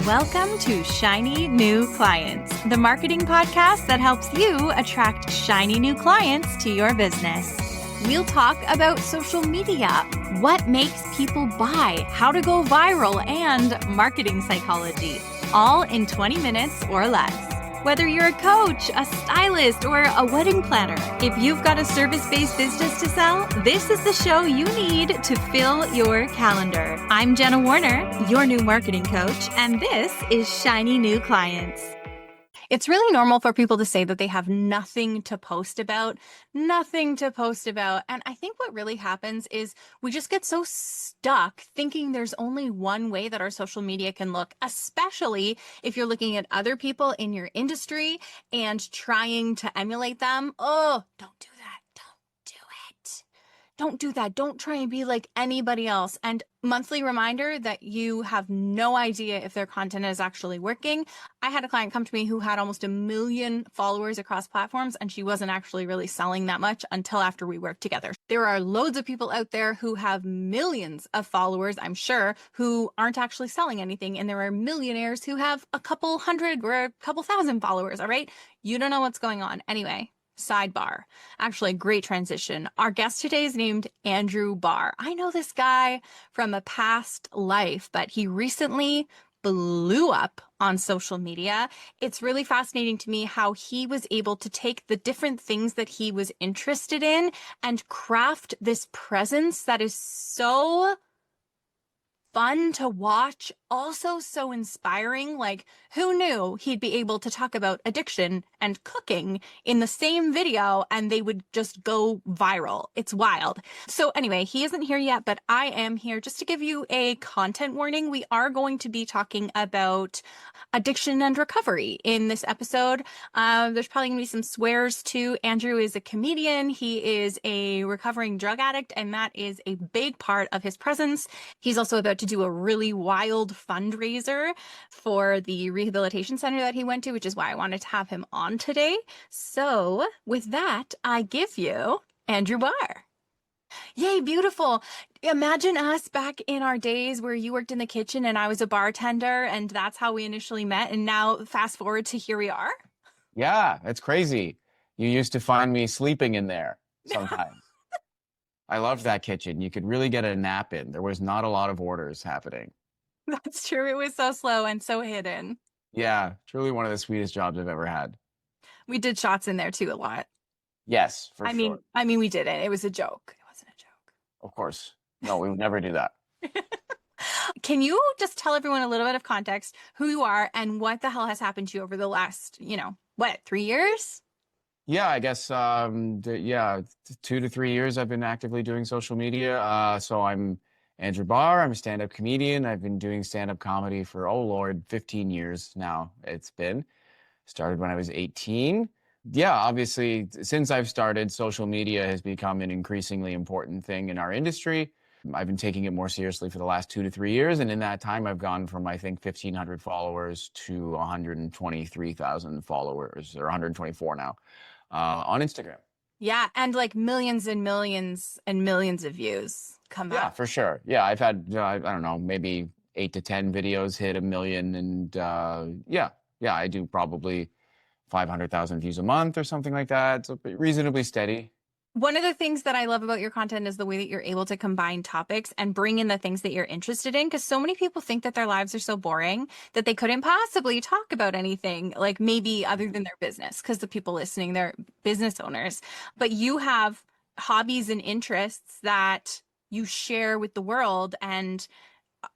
Welcome to Shiny New Clients, the marketing podcast that helps you attract shiny new clients to your business. We'll talk about social media, what makes people buy, how to go viral, and marketing psychology, all in 20 minutes or less. Whether you're a coach, a stylist, or a wedding planner, if you've got a service-based business to sell, this is the show you need to fill your calendar. I'm Jenna Warner, your new marketing coach, and this is Shiny New Clients. It's really normal for people to say that they have nothing to post about. And I think what really happens is we just get so stuck thinking there's only one way that our social media can look, especially if you're looking at other people in your industry and trying to emulate them. Oh, don't do that. Don't do that. Don't try and be like anybody else. And monthly reminder that you have no idea if their content is actually working. I had a client come to me who had almost 1 million followers across platforms, and she wasn't actually really selling that much until after we worked together. There are loads of people out there who have millions of followers, I'm sure, who aren't actually selling anything. And there are millionaires who have a couple hundred or a couple thousand followers, all right? You don't know what's going on. Anyway. Sidebar. Actually, great transition. Our guest today is named Andrew Barr. I know this guy from a past life, but he recently blew up on social media. It's really fascinating to me how he was able to take the different things that he was interested in and craft this presence that is so fun to watch, also so inspiring. Like, who knew he'd be able to talk about addiction and cooking in the same video and they would just go viral? It's wild. So anyway, he isn't here yet, but I am here just to give you a content warning. We are going to be talking about addiction and recovery in this episode. There's probably gonna be some swears too. Andrew is a comedian. He is a recovering drug addict, and that is a big part of his presence. He's also about to do a really wild fundraiser for the rehabilitation center that he went to, which is why I wanted to have him on today. So with that, I give you Andrew Barr. Yay, beautiful. Imagine us back in our days where you worked in the kitchen and I was a bartender, and that's how we initially met. And now fast forward to here we are. Yeah, it's crazy. You used to find me sleeping in there sometimes. I loved that kitchen. You could really get a nap in. There was not a lot of orders happening. That's true. It was so slow and so hidden. Yeah, truly one of the sweetest jobs I've ever had. We did shots in there too a lot. Yes, for sure. I mean, we didn't. It was a joke. It wasn't a joke. Of course. No, we would never do that. Can you just tell everyone a little bit of context, who you are and what the hell has happened to you over the last, 3 years? Yeah, I guess, 2 to 3 years I've been actively doing social media. So I'm Andrew Barr. I'm a stand-up comedian. I've been doing stand-up comedy for, 15 years now. It's been. Started when I was 18. Yeah, obviously, since I've started, social media has become an increasingly important thing in our industry. I've been taking it more seriously for the last 2 to 3 years. And in that time, I've gone from, I think, 1,500 followers to 123,000 followers, or 124 now, on Instagram. Yeah, and like millions and millions and millions of views come Yeah, up. for sure. Yeah, I've had, I don't know, maybe 8 to 10 videos hit 1 million. And I do probably 500,000 views a month or something like that. So reasonably steady. One of the things that I love about your content is the way that you're able to combine topics and bring in the things that you're interested in, because so many people think that their lives are so boring that they couldn't possibly talk about anything, like maybe other than their business, because the people listening, they're business owners. But you have hobbies and interests that you share with the world and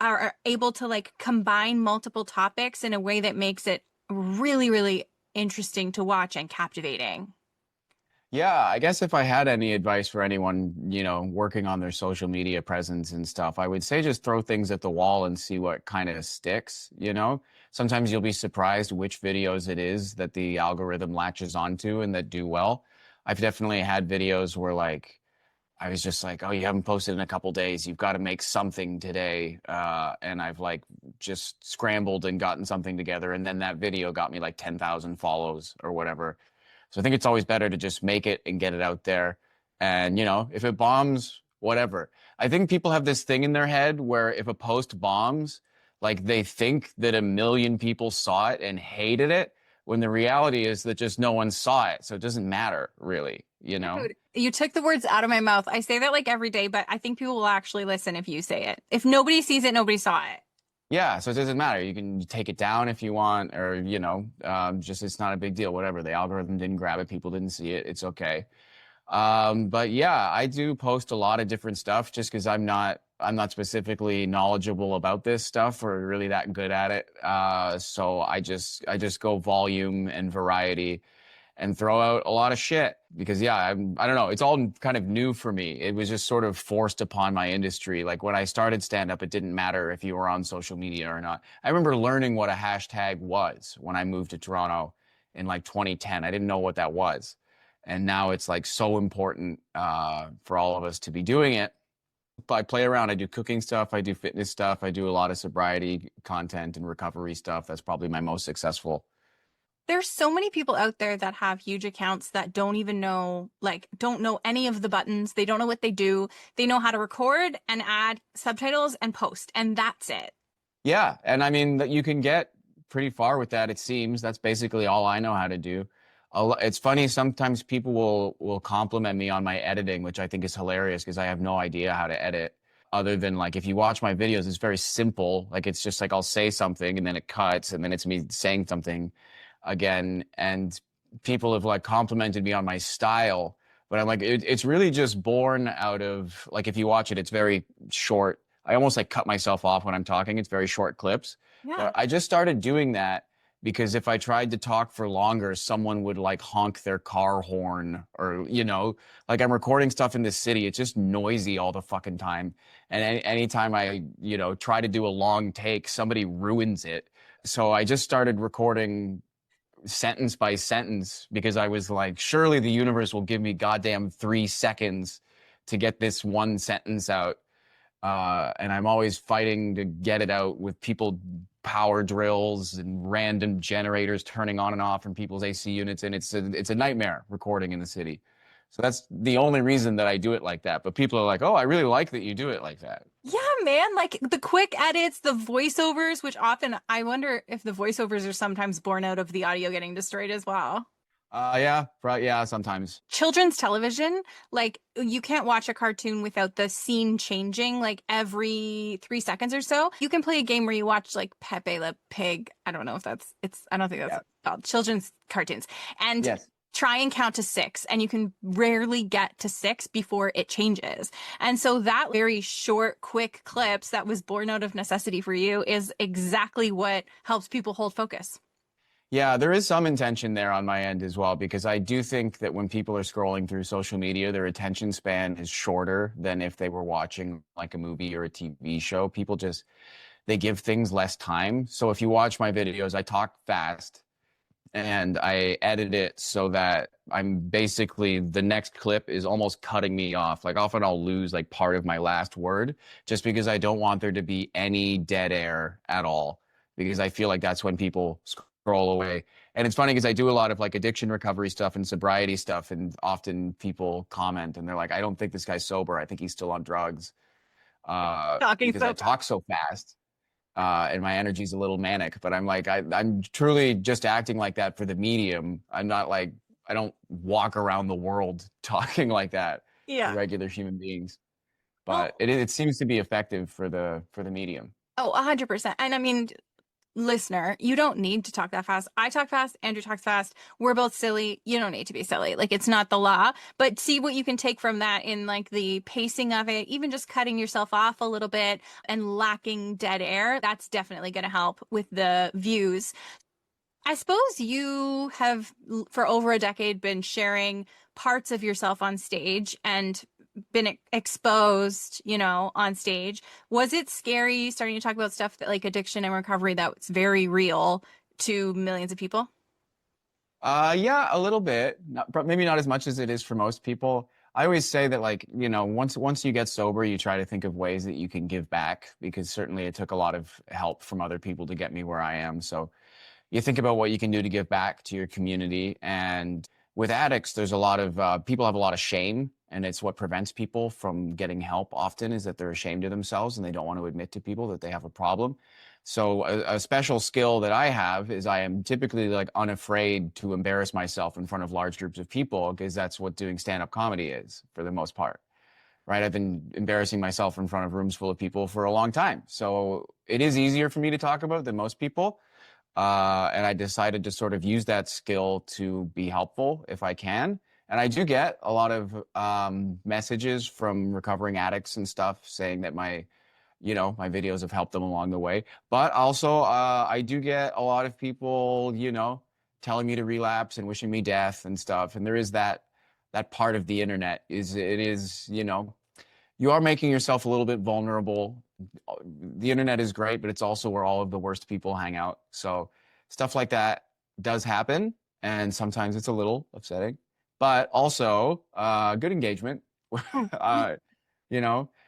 are able to like combine multiple topics in a way that makes it really, really interesting to watch and captivating. Yeah, I guess if I had any advice for anyone, working on their social media presence and stuff, I would say just throw things at the wall and see what kind of sticks, Sometimes you'll be surprised which videos it is that the algorithm latches onto and that do well. I've definitely had videos where I was just like, oh, you haven't posted in a couple days. You've got to make something today. And I've just scrambled and gotten something together. And then that video got me 10,000 follows or whatever. So I think it's always better to just make it and get it out there. And, if it bombs, whatever. I think people have this thing in their head where if a post bombs, like they think that a million people saw it and hated it, when the reality is that just no one saw it. So it doesn't matter really, you know? Dude, you took the words out of my mouth. I say that like every day, but I think people will actually listen if you say it. If nobody sees it, nobody saw it. Yeah, so it doesn't matter. You can take it down if you want, or just it's not a big deal. Whatever. The algorithm didn't grab it, people didn't see it. It's okay. But yeah, I do post a lot of different stuff just because I'm not specifically knowledgeable about this stuff or really that good at it. So I just go volume and variety and throw out a lot of shit because yeah, I don't know, it's all kind of new for me. It was just sort of forced upon my industry. Like when I started stand up, it didn't matter if you were on social media or not. I remember learning what a hashtag was when I moved to Toronto in like 2010. I didn't know what that was. And now it's like so important for all of us to be doing it. But I play around. I do cooking stuff. I do fitness stuff. I do a lot of sobriety content and recovery stuff. That's probably my most successful. There's so many people out there that have huge accounts that don't even know, like, don't know any of the buttons. They don't know what they do. They know how to record and add subtitles and post, and that's it. Yeah. And I mean, that you can get pretty far with that, it seems. That's basically all I know how to do. It's funny, sometimes people will compliment me on my editing, which I think is hilarious because I have no idea how to edit. Other than like if you watch my videos, it's very simple. Like it's just like I'll say something and then it cuts and then it's me saying something again. And people have like complimented me on my style, but I'm like, it's really just born out of like if you watch it, it's very short. I almost like cut myself off when I'm talking. It's very short clips. Yeah. But I just started doing that because if I tried to talk for longer, someone would like honk their car horn or, like I'm recording stuff in this city. It's just noisy all the fucking time. And anytime I, try to do a long take, somebody ruins it. So I just started recording sentence by sentence because I was like, surely the universe will give me goddamn 3 seconds to get this one sentence out. And I'm always fighting to get it out with people power drills and random generators turning on and off from people's AC units, and it's a nightmare recording in the city. So that's the only reason that I do it like that. But people are like, "Oh, I really like that you do it like that." Yeah, man, like the quick edits, the voiceovers, which often I wonder if the voiceovers are sometimes born out of the audio getting destroyed as well. Yeah, right, yeah, sometimes. Children's television, like you can't watch a cartoon without the scene changing like every 3 seconds or so. You can play a game where you watch like Pepe Le Pig. I don't know if I don't think that's Yeah. called children's cartoons. And Yes. try and count to six, and you can rarely get to six before it changes. And so that very short, quick clips that was born out of necessity for you is exactly what helps people hold focus. Yeah, there is some intention there on my end as well, because I do think that when people are scrolling through social media, their attention span is shorter than if they were watching like a movie or a TV show. They give things less time. So if you watch my videos, I talk fast and I edit it so that I'm basically the next clip is almost cutting me off. Like often I'll lose like part of my last word just because I don't want there to be any dead air at all, because I feel like that's when people scroll away. And it's funny because I do a lot of like addiction recovery stuff and sobriety stuff, and often people comment and they're like, I don't think this guy's sober. I think he's still on drugs. Talking Because so I talk so fast. And my energy's a little manic, but I'm like, I'm truly just acting like that for the medium. I'm not like, I don't walk around the world talking like that to yeah. regular human beings. Well, But it seems to be effective for the medium. oh, 100%. And I mean, listener, you don't need to talk that fast. I talk fast. Andrew talks fast. We're both silly. You don't need to be silly. Like it's not the law, but see what you can take from that in like the pacing of it, even just cutting yourself off a little bit and lacking dead air. That's definitely going to help with the views. I suppose you have, for over a decade, been sharing parts of yourself on stage and been exposed, on stage. Was it scary starting to talk about stuff that like addiction and recovery that's very real to millions of people? Yeah, a little bit. Maybe not as much as it is for most people. I always say that like, once you get sober, you try to think of ways that you can give back, because certainly it took a lot of help from other people to get me where I am. So you think about what you can do to give back to your community. And with addicts, there's a lot of people have a lot of shame, and it's what prevents people from getting help often, is that they're ashamed of themselves and they don't want to admit to people that they have a problem. So a special skill that I have is I am typically like unafraid to embarrass myself in front of large groups of people because that's what doing stand-up comedy is for the most part, right? I've been embarrassing myself in front of rooms full of people for a long time. So it is easier for me to talk about than most people. And I decided to sort of use that skill to be helpful if I can. And I do get a lot of messages from recovering addicts and stuff saying that my videos have helped them along the way. But also, I do get a lot of people, telling me to relapse and wishing me death and stuff. And there is that part of the internet you are making yourself a little bit vulnerable. The internet is great, but it's also where all of the worst people hang out. So stuff like that does happen, and sometimes it's a little upsetting, but also good engagement. uh,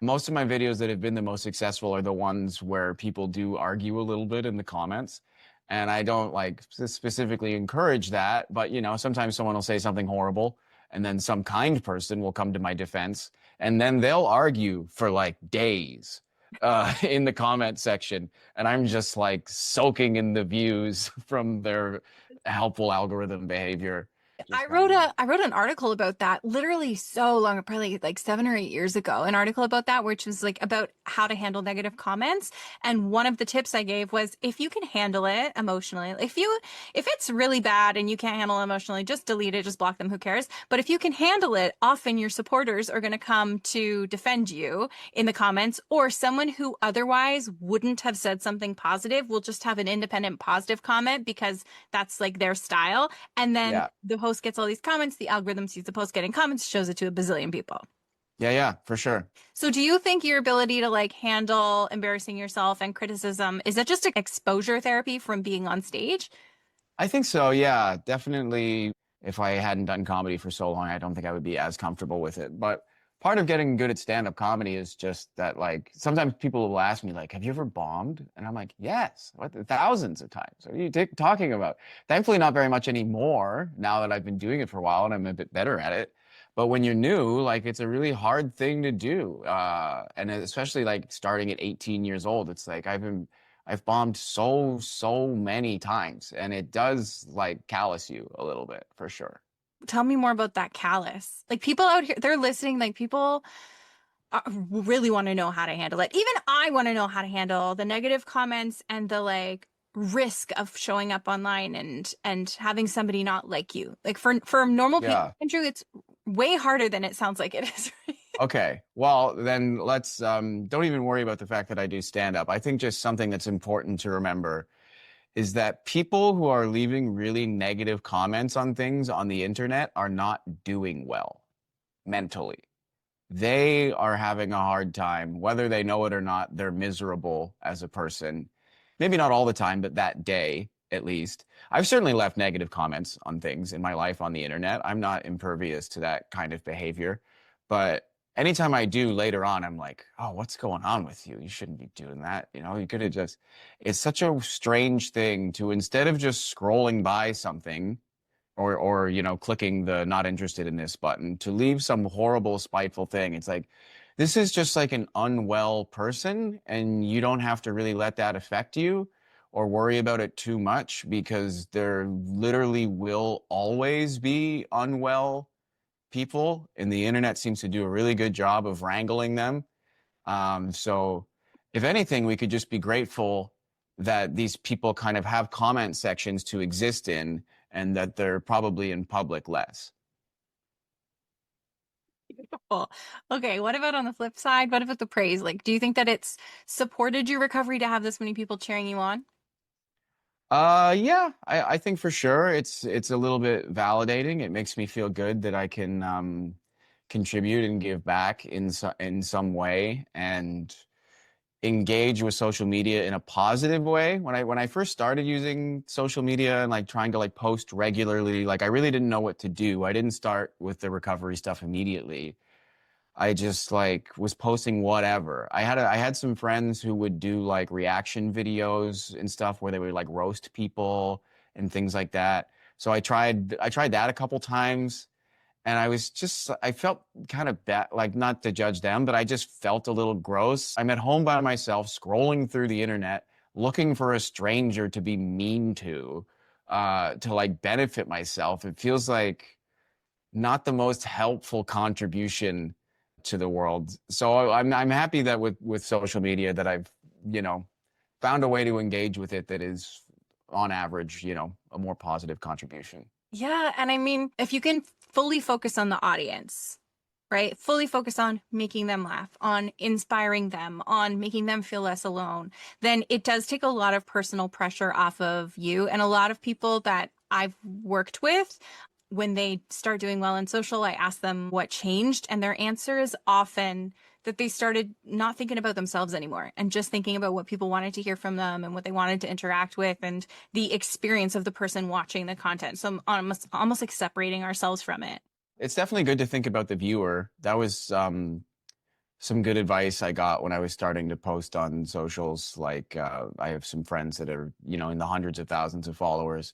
Most of my videos that have been the most successful are the ones where people do argue a little bit in the comments. And I don't like specifically encourage that, but sometimes someone will say something horrible and then some kind person will come to my defense and then they'll argue for like days in the comment section. And I'm just like soaking in the views from their helpful algorithm behavior. Just kind of, I wrote an article about that literally so long, probably like 7 or 8 years ago, an article about that, which was like about how to handle negative comments. And one of the tips I gave was if you can handle it emotionally, if it's really bad and you can't handle it emotionally, just delete it, just block them, who cares? But if you can handle it, often your supporters are going to come to defend you in the comments, or someone who otherwise wouldn't have said something positive will just have an independent positive comment because that's like their style. And then yeah. the host gets all these comments, the algorithm sees the post getting comments, shows it to a bazillion people. Yeah, for sure. So do you think your ability to like handle embarrassing yourself and criticism, is that just an exposure therapy from being on stage? I think so. Yeah, definitely. If I hadn't done comedy for so long, I don't think I would be as comfortable with it. But part of getting good at stand-up comedy is just that, like, sometimes people will ask me, like, have you ever bombed? And I'm like, yes, what, thousands of times. What are you talking about? Thankfully, not very much anymore now that I've been doing it for a while and I'm a bit better at it. But when you're new, like, it's a really hard thing to do. And especially like starting at 18 years old, it's like I've bombed so many times, and it does like callous you a little bit for sure. Tell me more about that callus. Like people out here, they're listening, like people really want to know how to handle it. Even I want to know how to handle the negative comments and the like risk of showing up online and having somebody not like you. Like for normal people, Yeah. Andrew, it's way harder than it sounds like it is. Okay. Well, then let's don't even worry about the fact that I do stand up. I think just something that's important to remember is that people who are leaving really negative comments on things on the internet are not doing well mentally. They are having a hard time, whether they know it or not. They're miserable as a person. Maybe not all the time, but that day at least. I've certainly left negative comments on things in my life on the internet. I'm not impervious to that kind of behavior. But anytime I do later on, I'm like, oh, what's going on with you? You shouldn't be doing that. You could have just, it's such a strange thing to, instead of just scrolling by something or clicking the not interested in this button, to leave some horrible spiteful thing. It's like, this is just like an unwell person, and you don't have to really let that affect you or worry about it too much, because there literally will always be unwell people, and the internet seems to do a really good job of wrangling them. So if anything, we could just be grateful that these people kind of have comment sections to exist in, and that they're probably in public less. Beautiful. Okay, what about on the flip side? What about the praise? Like, do you think that it's supported your recovery to have this many people cheering you on? Yeah, I think for sure it's a little bit validating. It makes me feel good that I can contribute and give back in some way and engage with social media in a positive way. When I first started using social media and like trying to like post regularly, like I really didn't know what to do. I didn't start with the recovery stuff immediately. I just like was posting whatever. I had some friends who would do like reaction videos and stuff where they would like roast people and things like that. So I tried that a couple times, and I felt kind of bad, like not to judge them, but I just felt a little gross. I'm at home by myself scrolling through the internet, looking for a stranger to be mean to like benefit myself. It feels like not the most helpful contribution to the world. So I'm happy that with social media that I've, you know, found a way to engage with it that is on average, you know, a more positive contribution. Yeah. And I mean, if you can fully focus on the audience, right? Fully focus on making them laugh, on inspiring them, on making them feel less alone, then it does take a lot of personal pressure off of you. And a lot of people that I've worked with, when they start doing well in social, I ask them what changed. And their answer is often that they started not thinking about themselves anymore and just thinking about what people wanted to hear from them and what they wanted to interact with and the experience of the person watching the content. So almost like separating ourselves from it. It's definitely good to think about the viewer. That was some good advice I got when I was starting to post on socials. Like I have some friends that are, you know, in the hundreds of thousands of followers.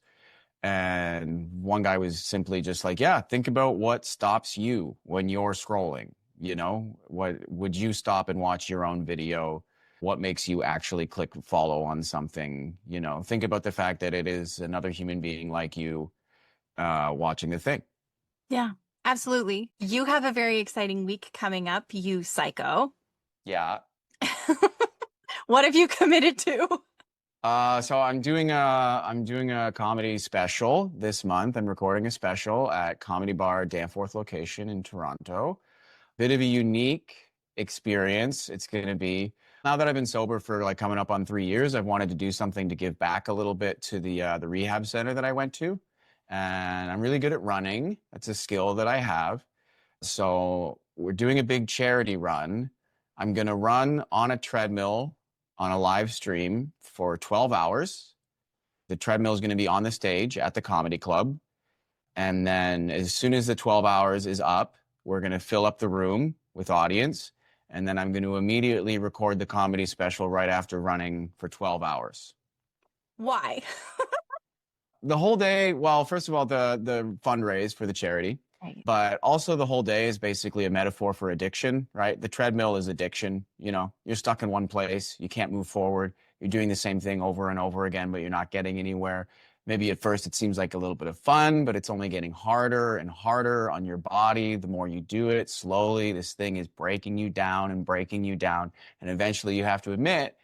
And one guy was simply just like, yeah, think about what stops you when you're scrolling. You know, what would you stop and watch your own video? What makes you actually click follow on something? You know, think about the fact that it is another human being like you watching the thing. Yeah, absolutely. You have a very exciting week coming up, you psycho. Yeah. What have you committed to? So I'm doing a comedy special this month. I'm recording a special at Comedy Bar Danforth location in Toronto. Bit of a unique experience. It's going to be, now that I've been sober for like coming up on 3 years, I've wanted to do something to give back a little bit to the rehab center that I went to. And I'm really good at running. That's a skill that I have. So we're doing a big charity run. I'm going to run on a treadmill on a live stream for 12 hours. The treadmill is going to be on the stage at the comedy club. And then as soon as the 12 hours is up, we're going to fill up the room with audience. And then I'm going to immediately record the comedy special right after running for 12 hours. Why? The whole day, well, first of all, the fundraise for the charity, Right. but also the whole day is basically a metaphor for addiction, right? The treadmill is addiction. You know, you're stuck in one place. You can't move forward. You're doing the same thing over and over again, but you're not getting anywhere. Maybe at first it seems like a little bit of fun, but it's only getting harder and harder on your body. The more you do it slowly, this thing is breaking you down and breaking you down. And eventually you have to admit,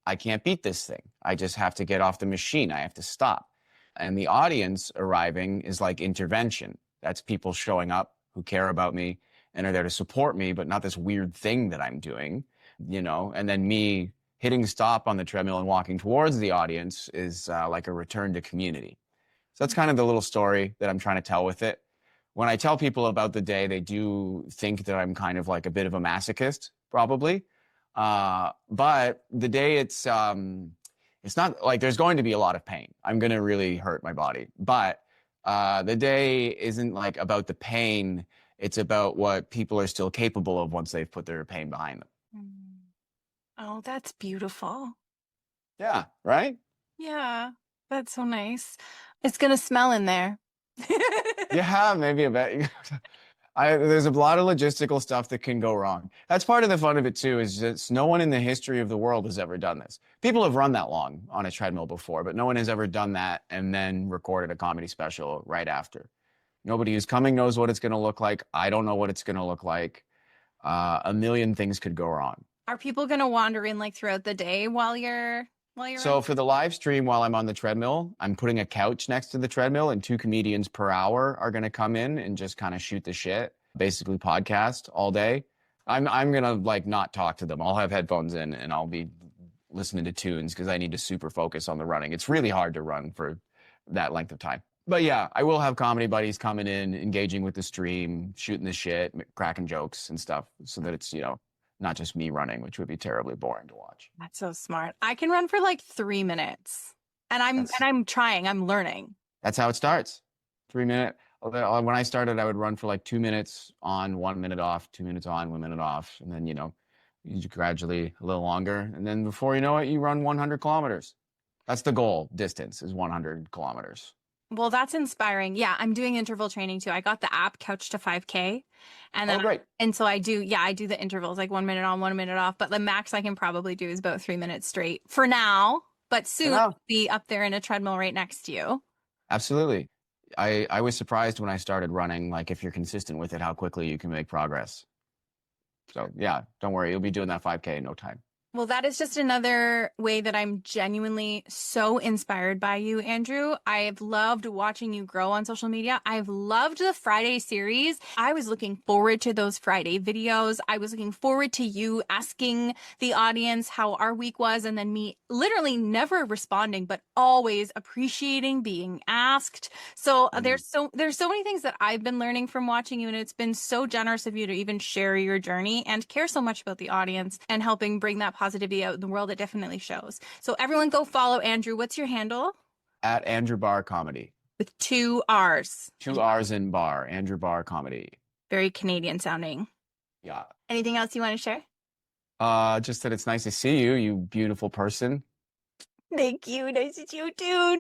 I can't beat this thing. I just have to get off the machine. I have to stop. And the audience arriving is like intervention. That's people showing up who care about me and are there to support me, but not this weird thing that I'm doing, you know? And then me hitting stop on the treadmill and walking towards the audience is like a return to community. So that's kind of the little story that I'm trying to tell with it. When I tell people about the day, they do think that I'm kind of like a bit of a masochist, probably. But the day it's not like there's going to be a lot of pain. I'm going to really hurt my body. But the day isn't like about the pain. It's about what people are still capable of once they've put their pain behind them. Oh, that's beautiful. Yeah, right? Yeah, that's so nice. It's gonna smell in there. Yeah, maybe a bit. There's a lot of logistical stuff that can go wrong. That's part of the fun of it too, is that no one in the history of the world has ever done this. People have run that long on a treadmill before, but no one has ever done that and then recorded a comedy special right after. Nobody who's coming knows what it's going to look like. I don't know what it's going to look like. A million things could go wrong. Are people gonna wander in like throughout the day while you're So for the live stream while I'm on the treadmill, I'm putting a couch next to the treadmill and 2 comedians per hour are going to come in and just kind of shoot the shit, basically podcast all day. I'm going to like not talk to them. I'll have headphones in and I'll be listening to tunes because I need to super focus on the running. It's really hard to run for that length of time. But yeah, I will have comedy buddies coming in, engaging with the stream, shooting the shit, cracking jokes and stuff so that it's, you know, not just me running, which would be terribly boring to watch. That's so smart. I can run for like 3 minutes. And I'm trying. I'm learning. That's how it starts. 3 minute. When I started, I would run for like 2 minutes on, 1 minute off, 2 minutes on, 1 minute off. And then, you know, you gradually a little longer. And then before you know it, you run 100 kilometers. That's the goal. Distance is 100 kilometers. Well, that's inspiring. Yeah, I'm doing interval training too. I got the app Couch to 5K. And then great. And so I do the intervals like 1 minute on, 1 minute off. But the max I can probably do is about 3 minutes straight for now. but soon Yeah, be up there in a treadmill right next to you. absolutely. I was surprised when I started running, like if you're consistent with it, how quickly you can make progress. So yeah, don't worry, you'll be doing that 5K in no time. Well, that is just another way that I'm genuinely so inspired by you, Andrew. I've loved watching you grow on social media. I've loved the Friday series. I was looking forward to those Friday videos. I was looking forward to you asking the audience how our week was, and then me literally never responding, but always appreciating being asked. So Mhm. there's so many things that I've been learning from watching you, and it's been so generous of you to even share your journey and care so much about the audience and helping bring that positivity out in the world. It definitely shows. So everyone go follow Andrew. What's your handle? At Andrew Barr Comedy. With 2 R's. 2 R's in Barr, Andrew Barr Comedy. Very Canadian sounding. Yeah. Anything else you want to share? Just that it's nice to see you, you beautiful person. Thank you. Nice to see you too.